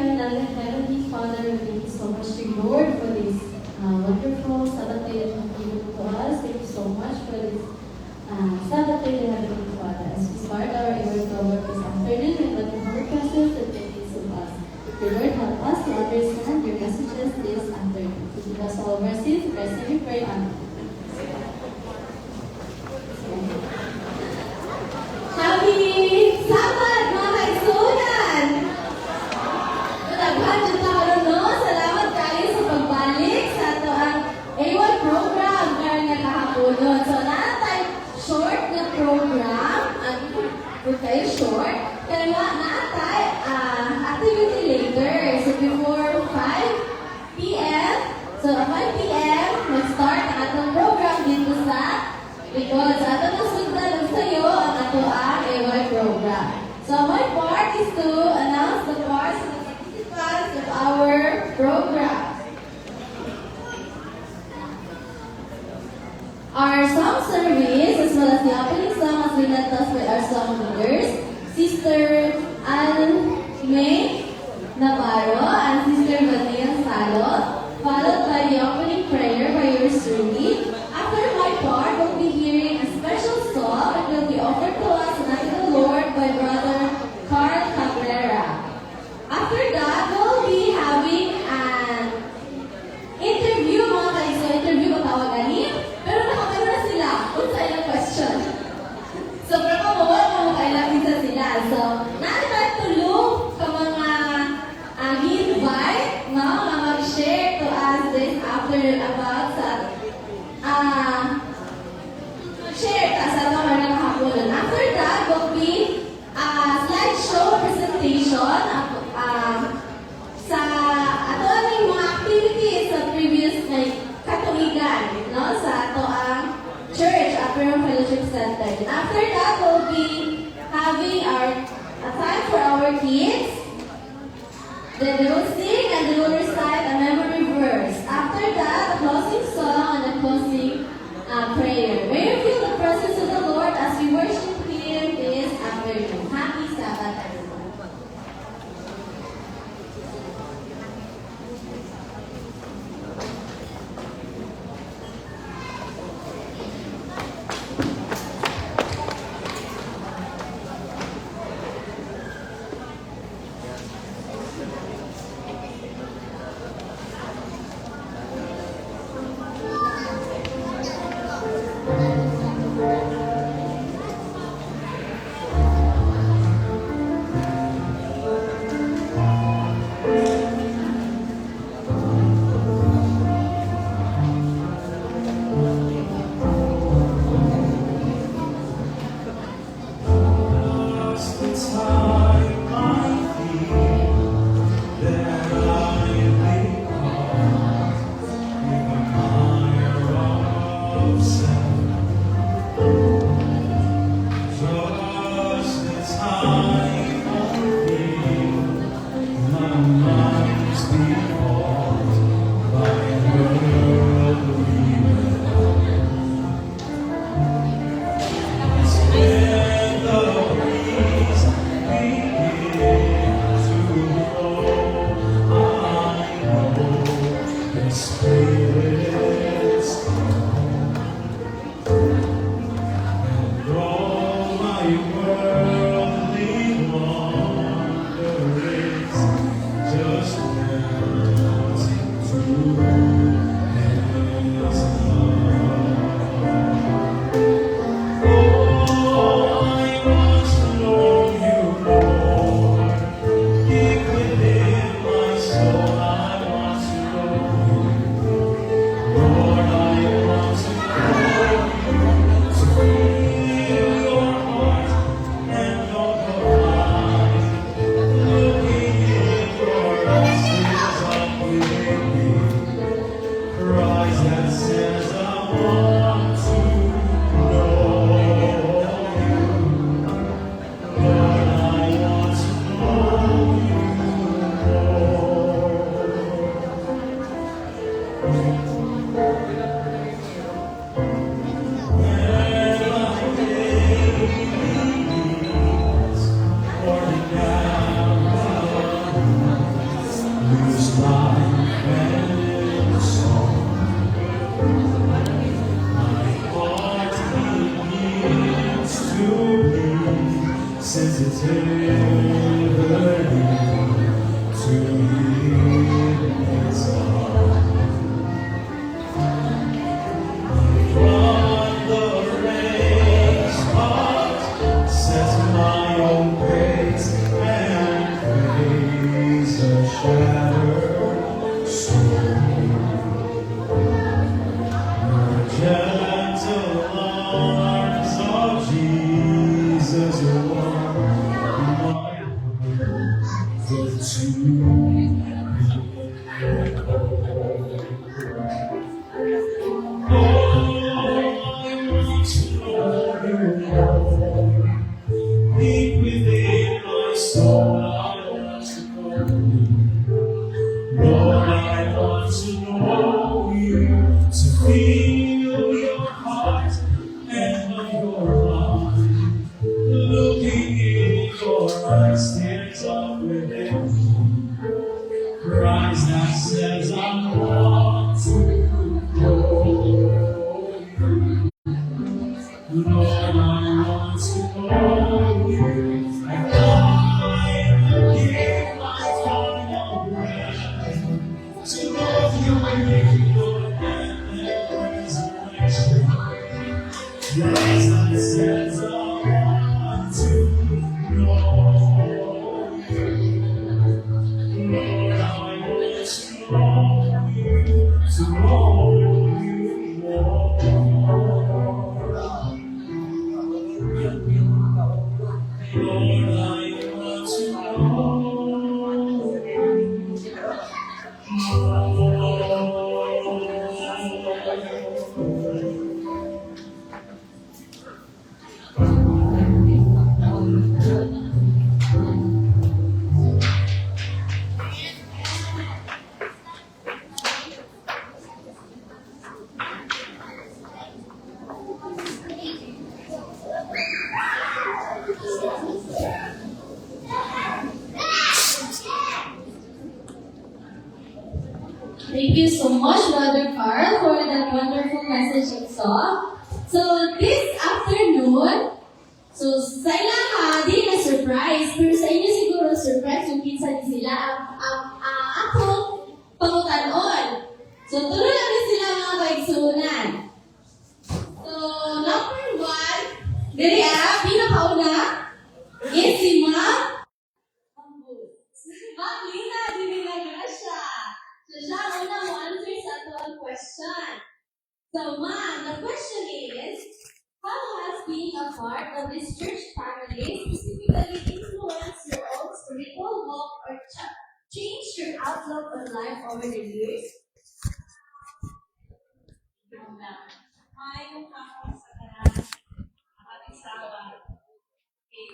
Heavenly Father, we thank you so much to you, Lord, for this wonderful Sabbath day that you have given to us. Thank you so much for this Sabbath day, Heavenly Father. As we start our Emerald work this afternoon, we invite your Holy Presence and take this of us. Your Lord, help us to understand your messages this afternoon. Forgive us all of our sins. In Christ's name we pray. Amen. Happy Sabbath, mga kaisunan! Naghan dyan tayo, no? Salamat kayo sa pagbalik sa ato ang A1 program karon nga kahapon. So, naatay short na program. Kung kayo short, kaya naatay activity later. So, before 5 p.m., so 5 p.m., mag-start ang atong program dito sa because sa ato sundan sa'yo ang ato ang A1 program. So, my part is to announce the parts and the participants of our program. Our song service, as well as the opening song, has been led us by our song leaders, Sister Ann May Navarro and Sister Vanilla Salot, followed by the opening prayer by yours truly. After my part, we'll be hearing a special song that will be offered to us unto the Lord by Brother Carl Cabrera. After that, we'll be having an interview, mga kaiso. Interview ba tawagan pero nakakano na sila. Kung sa ilang question. Sobrang kamuha, mga kailang isa sila. So, natin tulong sa mga invite, mga mag-share to us this afternoon about sa share ta sa mga nakahaponon. After that, will be a slideshow presentation sa ato ang mga activities sa previous katuigan, no? Sa ato ang church, Upper Fellowship Center. And after that, we'll be having a time for our kids. Then they will sing and they will recite a memory verse. After that, a closing song and a closing prayer. May you feel the presence of the Lord as we worship Him this afternoon. Happy Sabbath, everyone. There's life and song. My heart begins to beat sensitively to its heart. From the race heart sets my own pace and praise the shattered soul. The gentle arms of Jesus warm my world to oh, I want to know you more. Deep within my soul, I want to know you. Lord, I want to know you, to feel your heart and know your mind. Looking in your eyes, stands up within me. Cries that says, I want to know you. Lord, I want to know you. And I will give my final breath to know you in your death and resurrection. Yes, that says I want to know you. Lord, I want to know you, to know you more. Lord, I want to know Thank you so much, Brother Carl, for that wonderful message and song. So, this afternoon, so sa ilang di na surprise, pero sa inyo siguro surprise yung kinsa ni sila ang akong pangutanon. So, tuloy lang din sila mga kaigsunan. So, number one, diri pinakauna, is si Ma'am Ma'am Lina Dimilagrasya. So, siya ang unang mo answer sa ito ang question. So, Ma'am, the question is, how has being a part of this church family specifically influenced your own spiritual walk or changed your outlook on life over the years? Ay, yung ako sa tanan, ang ating sabat. Okay.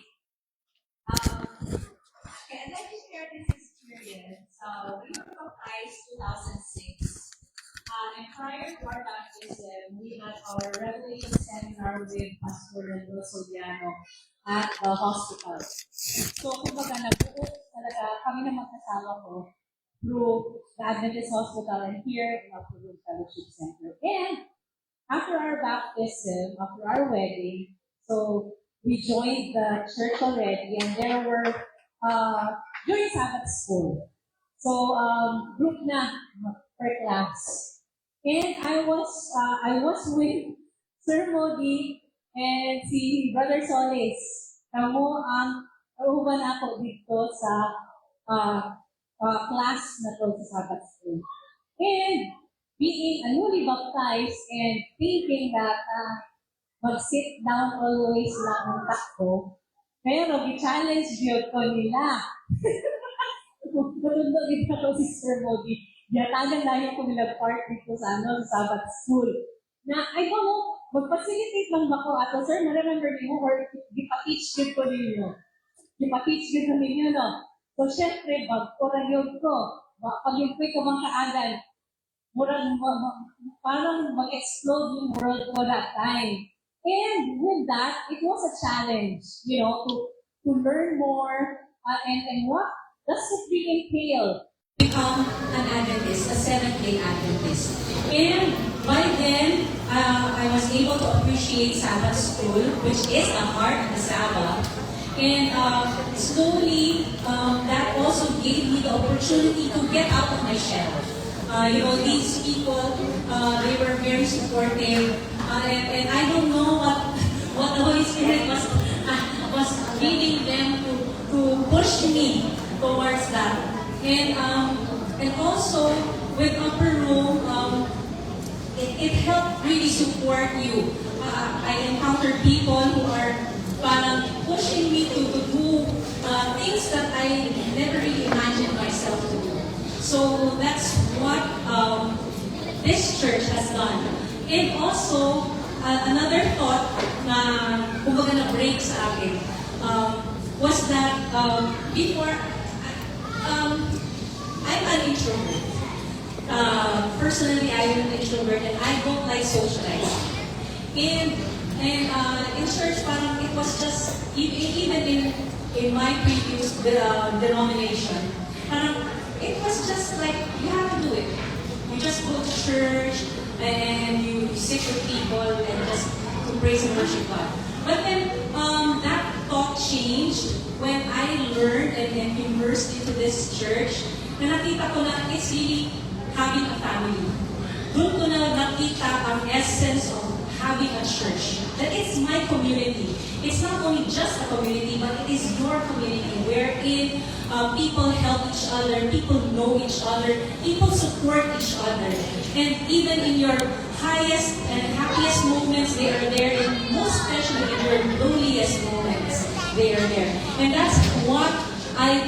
Okay, I'd like to share this experience. We were baptized 2006. And prior to our baptism, we had our revelation seminar with Pastor Rendo Soliano at the hospital. So, kumbaga, nabuo talaga kami na magkasama ko through the Adventist Hospital and here in our Fellowship Center. And after our baptism, after our wedding, so we joined the church already, and there were during Sabbath school. So group na per class, and I was with Sir Modi and si Brother Solis. Kamo ang uban ako dito sa class na to sa Sabbath school. And being a newly baptized and thinking that mag-sit down always lang ang takbo, pero i-challenge yun ko nila. Matundog dito ko si Sir Modi. Yatagan lang ko nila part dito sa Sabbath school. Na, I don't know, mag-facilitate lang ba ko ato, sir, na-remember niyo or di-pa-teach yun ko ninyo. Di-pa-teach yun ko ninyo, no? So, syempre, bagpura yun ko. Pag yung ko'y kumangkaagan, parang mag-explode yung world ko that time. And with that, it was a challenge, to learn more and what does it really entail in become an Adventist, a Seventh-day Adventist. And by then, I was able to appreciate Sabbath school, which is the heart of the Sabbath. And slowly, that also gave me the opportunity to get out of my shell. These people, they were very supportive, and I don't know what the Holy Spirit was leading them to push me towards that. And also with Upper Room, it helped really support you. I encountered people who are parang pushing me to do things that I never really imagined myself to do. So that's what this church has done. And also, another thought na kumbaga na break sa akin was that before, I'm an introvert. Personally, I'm an introvert and I don't like socializing. And in church, parang it was just, even in my previous denomination, parang it was just like, you have to do it. You just go to church and you sit with people and just to praise and worship God. But then that thought changed when I learned and immersed into this church na nakita ko na it's really having a family. Doon ko na nakita ang essence of having a church. That it's my community. It's not only just a community, but it is your community wherein people help each other, people know each other, people support each other. And even in your highest and happiest moments, they are there. And most especially in your loneliest moments, they are there. And that's what I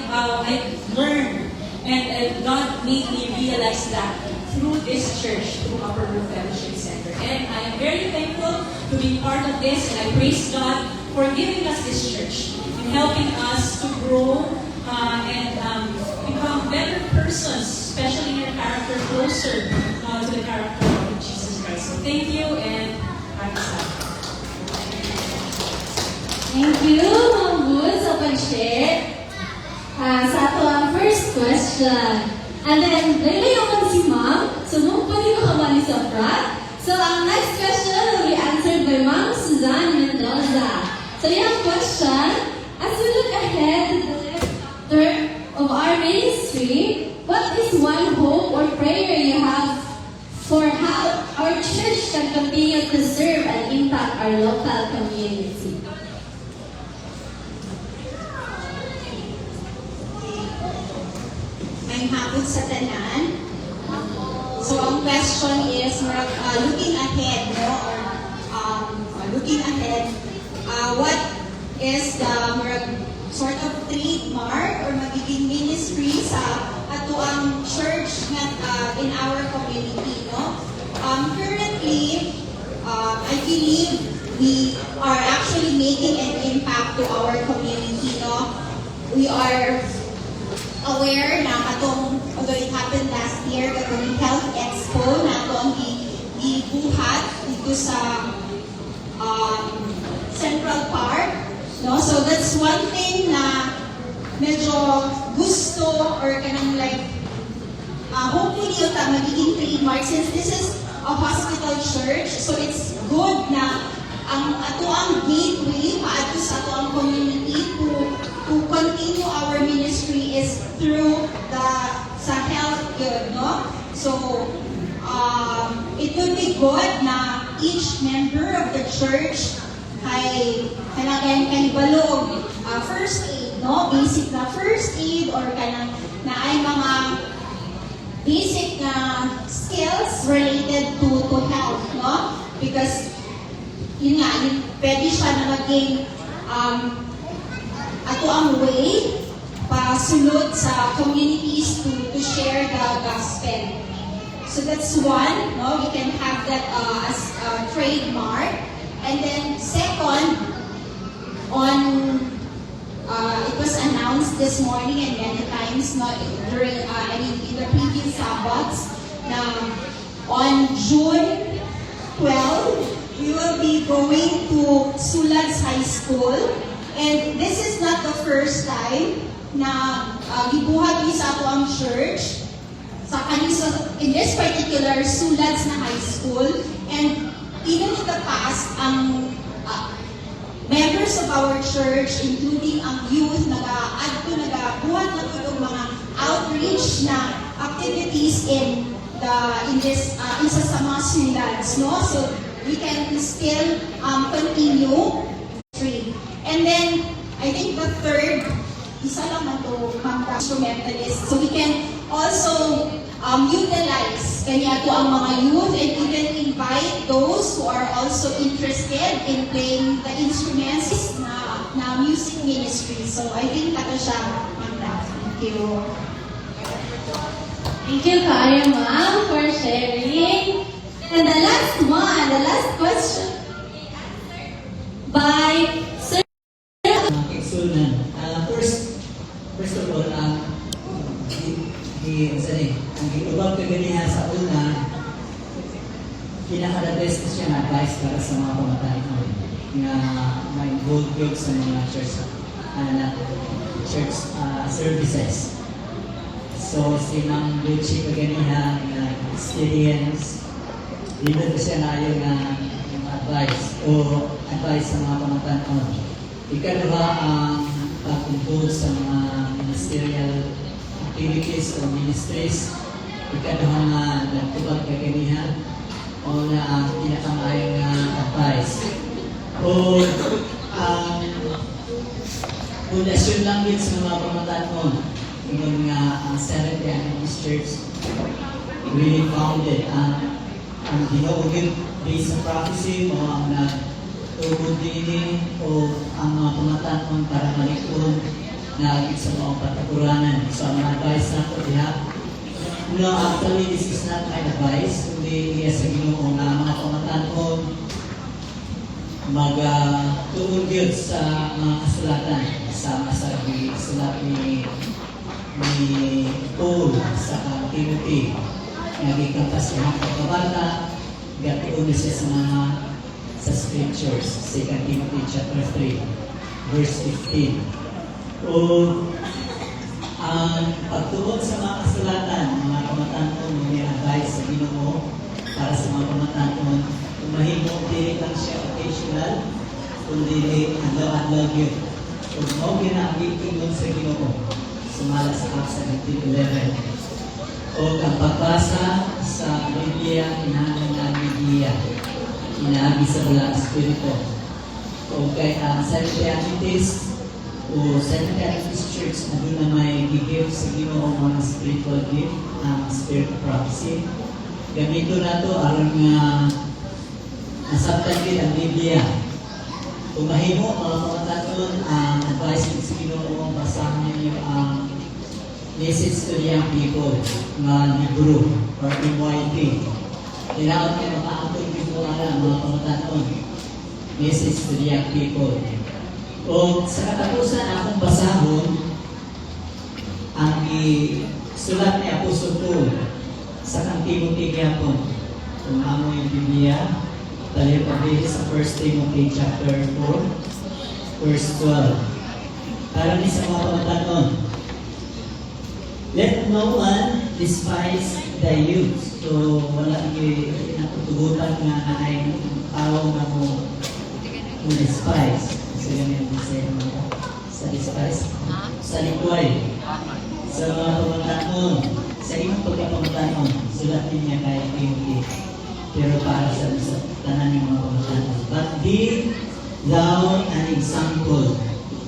learned. And God made me realize that through this church, through Upper Room Fellowship Center. And I am very thankful to be part of this, and I praise God for giving us this church and helping us to grow and become better persons, especially in your character, closer to the character of Jesus Christ. So thank you, and happy Sabbath. Thank you, Ma'am Bud, sa pag-share. Sa ato ang first question. And then, lalayawan si Ma'am. So, nung pwede ko kamali sa front. So, ang next question will be answered by Ma'am Suzanne Mendoza. So, yung question, as we look ahead to the next chapter of our ministry, what is one hope or prayer you have for how our church can continue to serve and impact our local community? May hapon sa tanan. So, ang question is, looking ahead, no? Or looking ahead, what is the sort of trademark or magiging ministry sa ato ang church in our community, no? Currently, I believe we are actually making an impact to our community, no? We are aware na although it happened last year, katong Health Expo na atong gibuhat dito sa Central Park. No? So that's one thing na medyo gusto or kanang like hopefully yung magiging trademark since this is a hospital church. So it's good na ang ato ang gateway paadto sa ato ang community to continue our ministry is through sa health good, no? So, it would be good na each member of the church ay kanibalog first aid, no? Basic na first aid or kanang na ay mga basic na skills related to health, no? Because yun nga, pwede siya na maging ato ang way pasulod sa communities to share the gospel. So that's one, no? We can have that as a trademark. And then second, it was announced this morning and many times, no, during in the previous Sabbaths, na on June 12, we will be going to Sulads High School. And this is not the first time na gibuhat ni sa ato ang church in this particular Sulads na high school. And even in the past, members of our church, including ang youth, nagabuhat na itong mga outreach na activities in isa sa mga Sulads, no? So we can still continue. And then, I think the third, isa lang na to, instrumentalist. So we can also utilize kanya to ang mga youth and even invite those who are also interested in playing the instruments na music ministry. So I think ito siya, Magda. Thank you. Thank you, Kaya Ma'am, for sharing. And the last question by Sir. Excellent. First of all, ang giubang kaganihan sa una, pinaka-the best na siya na advice para sa mga pamatay na may involved yun sa mga church services. So, si Ma'am Lucy kaganihan na experience, dito ko siya na yung advice sa mga pamatay. Ikalawa ang pag-involve sa mga ministerial activities o ministries. Ikalawa nga nagtubag kaganihan o na ang pinakamayang advice. O ang pundasyon lang din sa mga pamataan yung ang Seventh Day Adventist Church really founded ang ginuugid based sa prophecy o ang tugod din o ang mga pamataan para malikod na agit sa mga patakuranan. So ang advice na ito diha. No, actually this is not my advice, kundi iya sa Ginoo na mga pamataan magtugod yun sa mga kasulatan sama sa sulat ni Paul sa Timothy. Nagigkantas niya ang pagkabata, gatuon siya sa mga sa scriptures, 2 Timothy chapter 3, verse 15. O ang pagtuon sa mga kasulatan, mga pamataan may advice sa Ginoo para sa mga pamataan, mahimo dili lang siya occasional, kundi adlaw-adlaw yun. Kung mo ginaagitingin sa Ginoo, sumala sa Acts 17:11. O ang pagbasa sa Biblia, inahanan na Biblia, inaagi sa wala Espiritu. O kay ang Seventh-day Adventist o Seventh-day Adventist Church na doon na may give sa Ginoo mga spiritual gift, ang spirit of prophecy. Gamito na ito aron nga nasabtan din ang Biblia. Kung mahimo, mga pamataton, ang advice sa Ginoo, basahan niyo ang message to the young people nga libro or MYP. Kailangan niyo makaangkot yung mga pamataton. Message to the young people. O sa katapusan akong basahon, ang sulat ni Apostol Paul sa kang Timothy gyapon. Kung amo yung Biblia, tayo pabili sa 1 Timothy chapter 4, verse 12. Para ni sa mga pamataton, let no one despise the youth. So, wala natutugutan nga ay tao na mo despise. So, yun yung sa despise. Sa likway. Sa mga pamatanon. Sa imong pagkapamatanon, sulatin niya kay Timothy. Pero para sa tanan ng mga pamatanon. But be thou an example.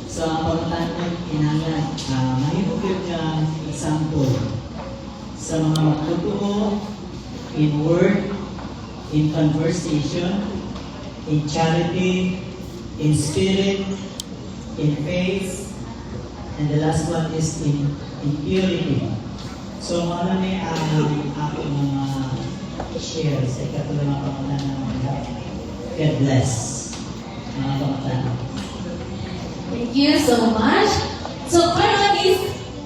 So, ang pamatanon, inangan, mahimugid na example sa mga magtutoo in word, in conversation, in charity, in spirit, in faith, and the last one is in purity. So, ano na ang aking mga share sa ikatuloy mga pamatanon ng mga God bless mga pamatanon. Thank you so much. So, karon is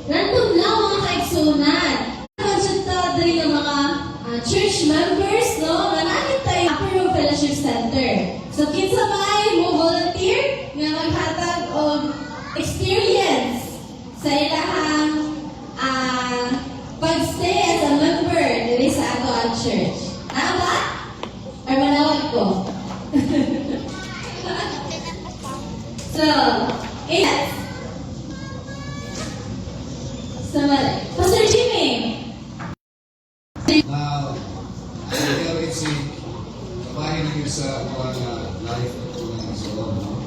random lang mga kaigsunan. Konsulta din ng mga church members, no? Mananit tayo Apero Fellowship Center. So, kinsa may mo volunteer nga maghatag og experience sa ilahang pag-stay as a member diri sa church. Naa ba? Or manawag ko? So, yes. So, Pastor Jimmy. Now, ang LFC, kabahin namin sa mga life ko na sa loob, no?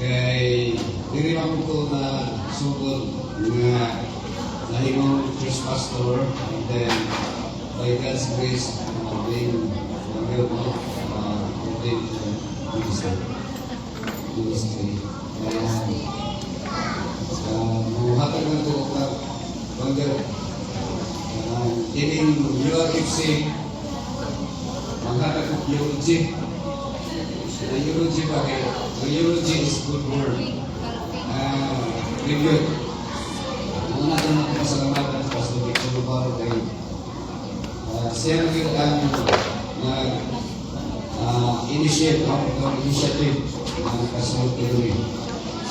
Kay, diriman ko na sugod nga nahimong first pastor, and then by God's grace, being fulfilled, no? Ordained ministry. Kaya, buhatag ng ko ka, bangga, ini URFC mengharap eulogy. Eulogy pakai eulogy is good word. Tribute. Mengenai keselamatan Pastor Victor Baru dari saya initiate atau inisiatif Pastor Victor.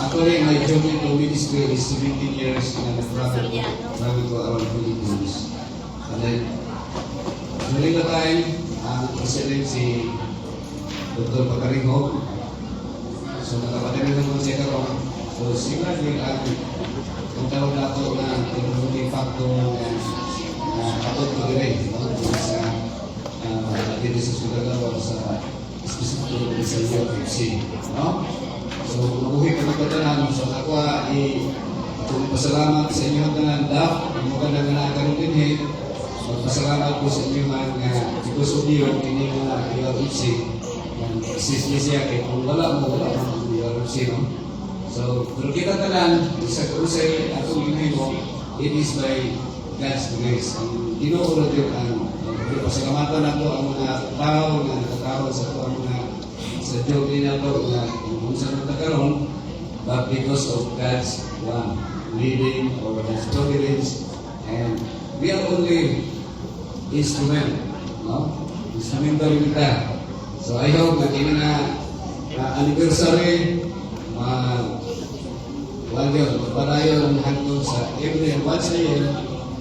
Actually, my journey to ministry is 17 years and I travel to around 20 years. And then, during the time, ang president si Dr. Pagkaringo, so nakapatinig naman siya karoon. So, sigla din ang tawag na ito na contributing factor na kapag pag-rin sa dito sa Sugagawa sa specific sa UFC. No? So, mabuhay ka magkatanan. So, ako pasalamat sa inyo tanan dap, ang mga nanganakaroon din magpasalamat po sa inyo nga because of you, hindi mo na URFC assist niya siya kaya kung wala mo URFC, no? So, pero kita tanan, sa kusay atong ginahimo, it is by God's grace. Ang ginuulot yun ang pasalamatan nato ang mga tao na nakatawag sa ito ang mga sa job din nato na kung saan nagkakaroon, but because of God's leading or His providence, and we are only instrument, no? Instrumental kita. So I hope na kini na anniversary, padayon ang hangtod sa every once a year,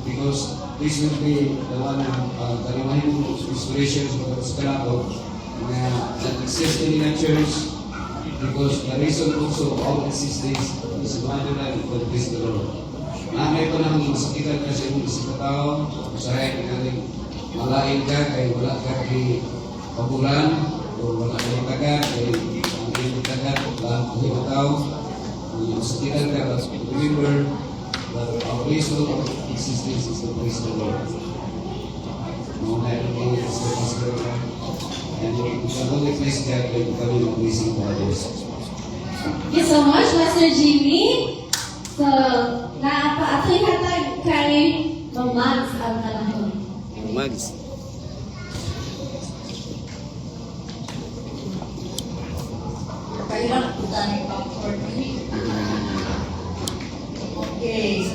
because this will be the one of kalimahin inspirations sa kanako na existing in a church, because the reason also of our existence is one for the praise the Lord. Namay ko nang masakitan kasi yung isang tao, usahay ka rin malain ka, kaya wala ka kay pabulan, o wala kay tagat, kaya ang iyong tagat, lahat ng mga tao, masakitan ka, but remember that our reason of existence is the praise the Lord. No matter what is the pastor, and we can only praise God by becoming a blessing to others. Thank you so much, Pastor Jimmy. So, naapaakoy hatag kay Mags ang kanahon. Mags. Kailan po tayo for me? Okay.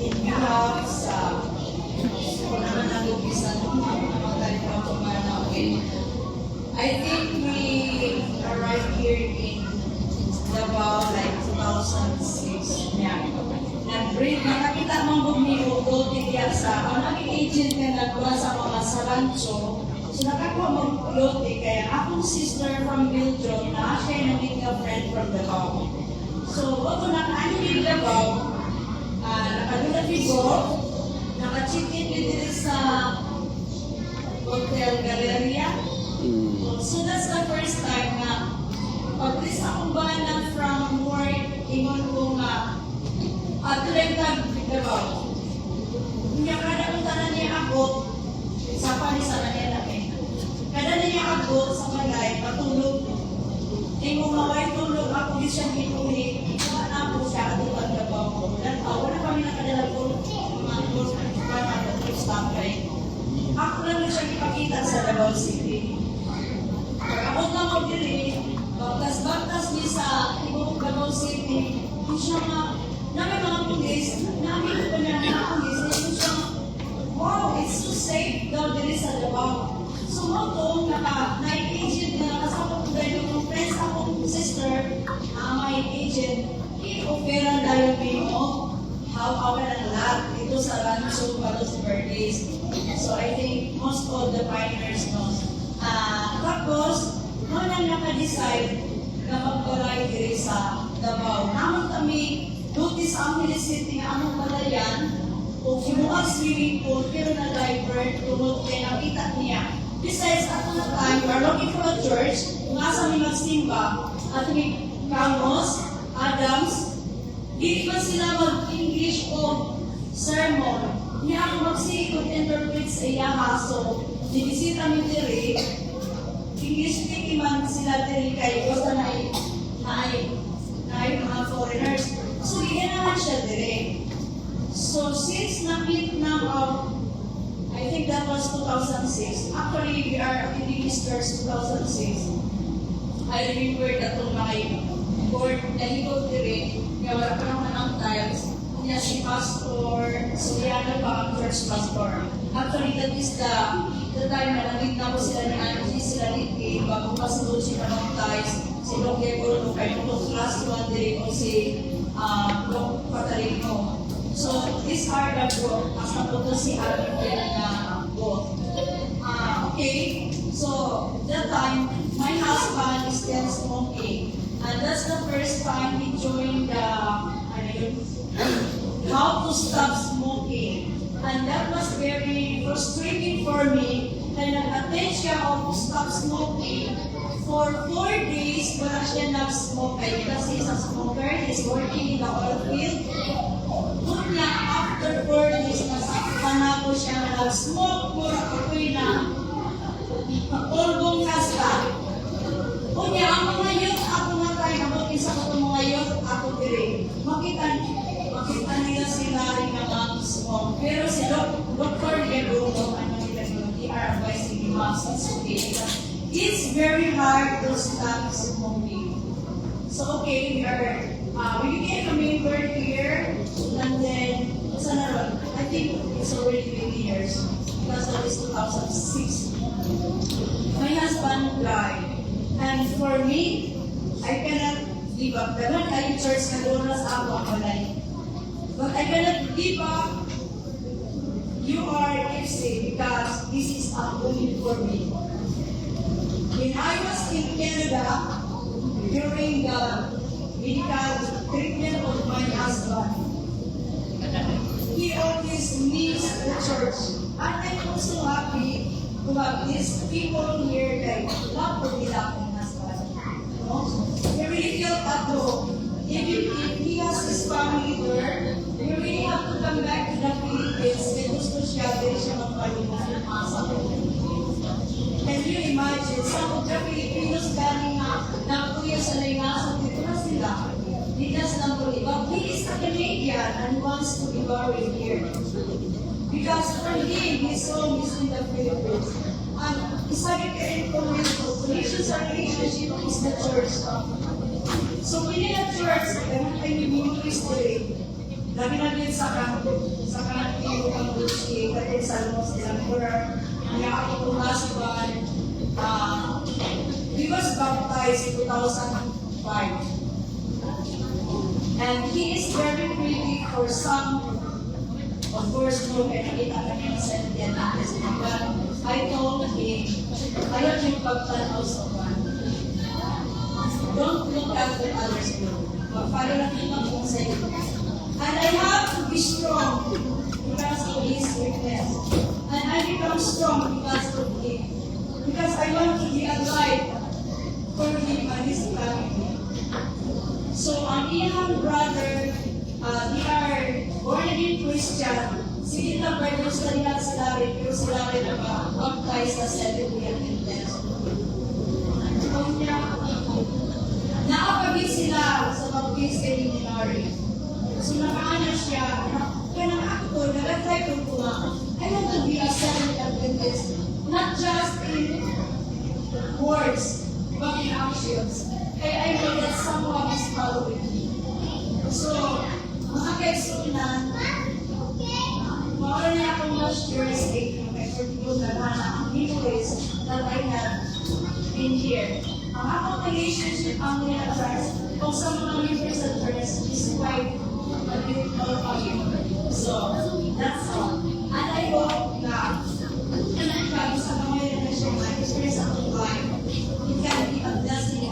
In behalf sa naman nag-umpisa I think we arrived here in Davao like 2006. Yeah. Nag-break, nakakita mong bumiro, gold sa, ang naging agent na nagwa sa mga sarancho. So nakakuha mag-lote, kaya akong sister from Belgium, na siya naging friend from Davao. So, bago naka-anime Davao, nakadula ko, naka-check-in dito sa Hotel Galleria. So that's the first time na pag-lis akong bana from work, ingon ko nga, Atlanta, Davao. Kaya kada kung tanan niya ako, sa panisa na niya namin. Kada niya ako sa malay, patulog. Ingon maway tulog ako, di siya hinuhi. Ikaw na ako siya, Atlanta, Davao. Wala kami nakadala ko, mga ibos na stop kayo. Ako lang siya ipakita sa Davao City. Ako lang ako diri, bagtas niya sa ibang Davao City, kung siya namin mga pulis, namin ko na mga pulis, kung siya, wow, it's so safe daw diri sa Davao. So mo to, night agent na nakasama ko dahil yung friends akong sister, my agent, i-offeran dahil mo, awa ng lahat dito sa Rancho Palos Verdes. So I think most of the pioneers know. Tapos, nung nang naka-decide na magbalay diri sa Davao, naman kami duty sa Angeles City nga among balayan o kinuha swimming pool pero na divert tungod kay nakita niya. Besides, at the time, we are looking for a church kung asa may magsimba at may Camus, Adams, di ba sila mag-English o sermon? Niya ako magsikot interpret sa iyaha. So, dibisita mi diri, English speaking man sila diri kay basta na mga foreigners. So, hindi naman siya diri. So, since na-meet na I think that was 2006. Actually, we are attending this church 2006. I remember that kung may board na higod diri, kaya wala pa naman ang times, niya si Pastor Soriano pa ang church pastor. Actually, that is the time na naging na ko sila ni Angie, sila ni Kay, bago pa si Lucy pa ng times, si Doc Diego, kay Doc Class 1 diri o si Doc Patalino. So, these are the group, as na po si Alvin na both. Okay, so that time, my husband is still smoking. And that's the first time he joined the how to stop smoking. And that was very frustrating for me. And nag-attend siya to stop smoking. For 4 days, wala siya nag-smoke. Kasi he's a smoker, he's working in the oil field. Kunya, after 4 days, nasaktan na po siya na nag-smoke. Mura ako'y na pagpulbong kasta. Kunya, ang mga youth, ako nga tayo, ako isa ko itong mga youth, ako diri. Makita nila sila rin na mag-smoke. Pero si Dr. Diego, ano nila yung are advising the moms, it's okay. It's very hard to stop smoking. So, okay, we became a member here, and then, I think it's already 20 years, because that is 2006. My husband died, and for me, I cannot give up. Dapat kayo church na doon sa ako ang balay. But I cannot give up. You are FC because this is only for me. When I was in Canada, during the medical treatment of my husband, he always missed the church. And I'm so happy to have these people here that love for me, love my husband. No? He really felt at home. Even if he has his family there, we really have to come back to the Philippines because to siya, there siya magpalitan sa Can you imagine, some of the Filipinos galing na kuya sa Laynasan, dito na sila. Dinas lang po, but he is a Canadian and wants to be buried here. Because for him, his home is in the Philippines. And isabi ka rin po nito, relations and relationship is the church. So within a church, ganun kayo yung history. Lagi namin sa kanatiyo ang Gucci, kasi sa Los Angeles, kaya ako kong husband, he was baptized in 2005. And he is very pretty for some, of course, no, kaya nakita kami sa Indian but I told him, ayaw yung pagtanaw sa one. Don't look at what others do. Magpala lang yung kung sa iyo. And I have to be strong because of his weakness. And I become strong because of him. Because I want to be alive for him and his family. So ang iyang brother, they are born again Christian. Sige na pa yung sa nila sila rin, pero sila rin baptized na 7 years in death. Nakapagin sila sa baptist kay Minari. So nakaano siya, kaya nang ako, nag-try ko kuma, I want to be a Seventh Adventist, not just in words, but in actions. Kaya I know that someone is following me. So, mga kaisunan, mawala niya akong last year's state ng effort na ang ways that I have in here. Ang akong relationship ang nila church, kung sa mga members sa church is quite the beautiful community. So, that's all. And I hope na kanan kami sa mga relasyon na experience ang life. It can be a blessing.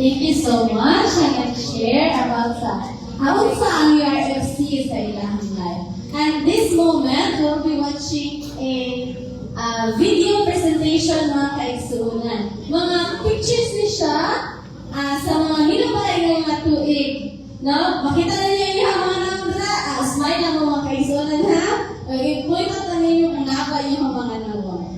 Thank you so much. I can share about sa ang URFC sa ilang life. And this moment, we'll be watching a video presentation mga kaigsuunan. Mga pictures ni siya sa mga hinabay ng mga tuig. No? Makita na niyo yung mga nambra. Smile lang mga kaigsuunan ha. I-point out na ninyo kung naba yung mga nawa.